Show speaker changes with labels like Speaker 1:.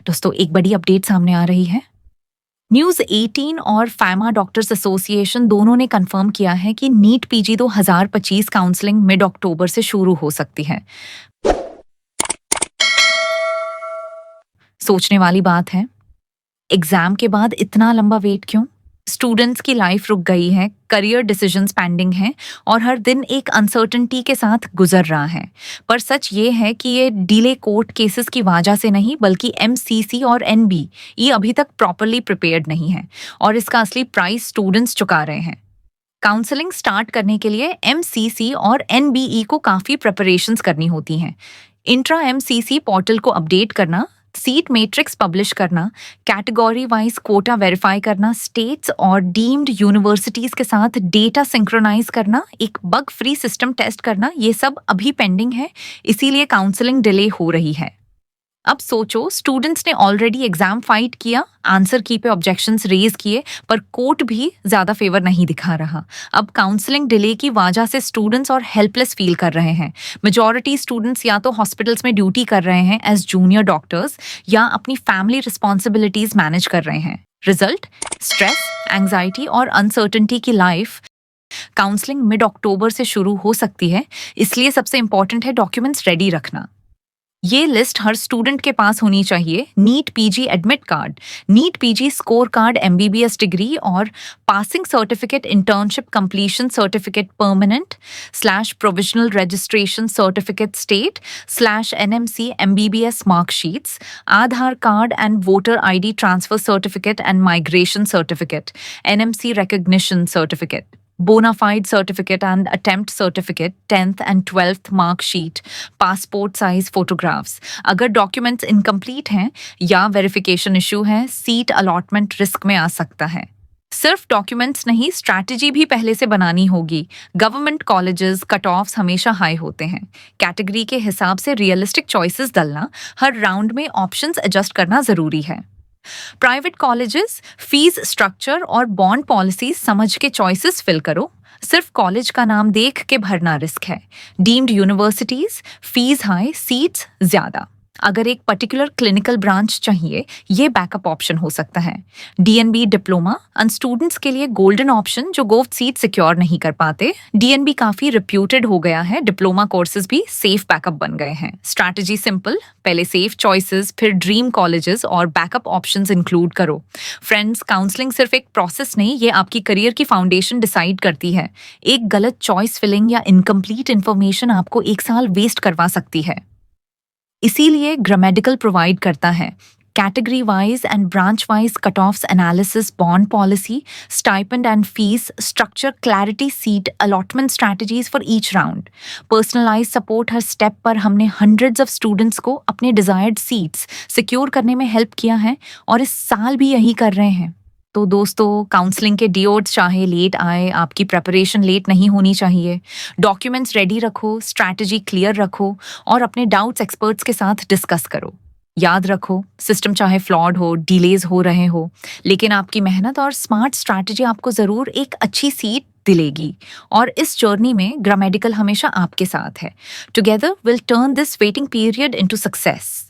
Speaker 1: दोस्तों एक बड़ी अपडेट सामने आ रही है। न्यूज़ 18 और फार्मा डॉक्टर्स एसोसिएशन दोनों ने कंफर्म किया है कि नीट पीजी 2025 काउंसलिंग मिड अक्टूबर से शुरू हो सकती है। सोचने वाली बात है, एग्जाम के बाद इतना लंबा वेट क्यों? स्टूडेंट्स की लाइफ रुक गई है, करियर डिसीजंस पेंडिंग हैं और हर दिन एक अनसर्टेनिटी के साथ गुजर रहा है। पर सच ये है कि ये डिले कोर्ट केसेस की वजह से नहीं, बल्कि एमसीसी और एनबी ये अभी तक प्रॉपरली प्रिपेयर्ड नहीं है और इसका असली प्राइस स्टूडेंट्स चुका रहे हैं। काउंसलिंग स्टार्ट करने के लिए एमसीसी और एनबीई को काफ़ी प्रिपरेशंस करनी होती हैं। इंट्रा एमसीसी पोर्टल को अपडेट करना, सीट मैट्रिक्स पब्लिश करना, कैटेगरी वाइज कोटा वेरीफाई करना, स्टेट्स और डीम्ड यूनिवर्सिटीज के साथ डेटा सिंक्रोनाइज करना, एक बग फ्री सिस्टम टेस्ट करना, ये सब अभी पेंडिंग है, इसीलिए काउंसलिंग डिले हो रही है। अब सोचो, स्टूडेंट्स ने ऑलरेडी एग्जाम फाइट किया, आंसर की पे ऑब्जेक्शंस रेज किए, पर कोर्ट भी ज्यादा फेवर नहीं दिखा रहा। अब काउंसलिंग डिले की वजह से स्टूडेंट्स और हेल्पलेस फील कर रहे हैं। मेजॉरिटी स्टूडेंट्स या तो हॉस्पिटल्स में ड्यूटी कर रहे हैं एज जूनियर डॉक्टर्स या अपनी फैमिली रिस्पॉन्सिबिलिटीज मैनेज कर रहे हैं। रिजल्ट, स्ट्रेस, एंग्जाइटी और अनसर्टेनिटी की लाइफ। काउंसलिंग मिड अक्टूबर से शुरू हो सकती है, इसलिए सबसे इंपॉर्टेंट है डॉक्यूमेंट्स रेडी रखना। ये लिस्ट हर स्टूडेंट के पास होनी चाहिए: NEET PG admit card, NEET PG score card, MBBS degree और passing certificate, internship completion certificate permanent / provisional registration certificate state / NMC MBBS marksheets, Aadhaar card and voter ID transfer certificate and migration certificate, NMC recognition certificate, bonafide certificate and attempt certificate, 10th and 12th marksheet, passport size photographs. अगर documents incomplete हैं या verification issue है, seat allotment risk में आ सकता है। सिर्फ documents नहीं, स्ट्रैटेजी भी पहले से बनानी होगी। गवर्नमेंट कॉलेजेस कट ऑफ्स हमेशा हाई होते हैं। कैटेगरी के हिसाब से रियलिस्टिक चॉइसेस डालना, हर राउंड में ऑप्शंस एडजस्ट करना जरूरी है। प्राइवेट कॉलेजेस फीस स्ट्रक्चर और बॉन्ड पॉलिसी समझ के चॉइसेस फिल करो। सिर्फ कॉलेज का नाम देख के भरना रिस्क है। Deemed universities, fees high, seats ज्यादा। अगर एक पर्टिकुलर क्लिनिकल ब्रांच चाहिए, ये बैकअप ऑप्शन हो सकता है। डीएनबी डिप्लोमा एंड स्टूडेंट्स के लिए गोल्डन ऑप्शन जो गोफ्ट सीट सिक्योर नहीं कर पाते। डीएनबी काफी रिप्यूटेड हो गया है, डिप्लोमा कोर्सेज भी सेफ बैकअप बन गए हैं। स्ट्रैटेजी सिंपल, पहले सेफ चॉइसेस, फिर ड्रीम कॉलेजेस और बैकअप ऑप्शंस इंक्लूड करो। फ्रेंड्स, काउंसलिंग सिर्फ एक प्रोसेस नहीं, ये आपकी करियर की फाउंडेशन डिसाइड करती है। एक गलत चॉइस फिलिंग या इनकम्प्लीट इन्फॉर्मेशन आपको 1 साल वेस्ट करवा सकती है। इसीलिए ग्रामेडिकल प्रोवाइड करता है category wise and branch wise cut offs analysis, bond policy, stipend and fees structure, clarity, seat allotment strategies for each round, personalise support. हर स्टेप पर हमने हंड्रेड्स ऑफ स्टूडेंट्स को अपने डिजायर्ड सीट्स सिक्योर करने में help किया है और इस साल भी यही कर रहे हैं। तो दोस्तों, काउंसलिंग के डिओड्स चाहे लेट आए, आपकी प्रेपरेशन लेट नहीं होनी चाहिए। डॉक्यूमेंट्स रेडी रखो, स्ट्रैटेजी क्लियर रखो और अपने डाउट्स एक्सपर्ट्स के साथ डिस्कस करो। याद रखो, सिस्टम चाहे फ्लॉड हो, डिलेज हो रहे हो, लेकिन आपकी मेहनत और स्मार्ट स्ट्रैटेजी आपको ज़रूर एक अच्छी सीट दिलेगी। और इस जर्नी में ग्रामेडिकल हमेशा आपके साथ है। Together will turn this waiting period into success.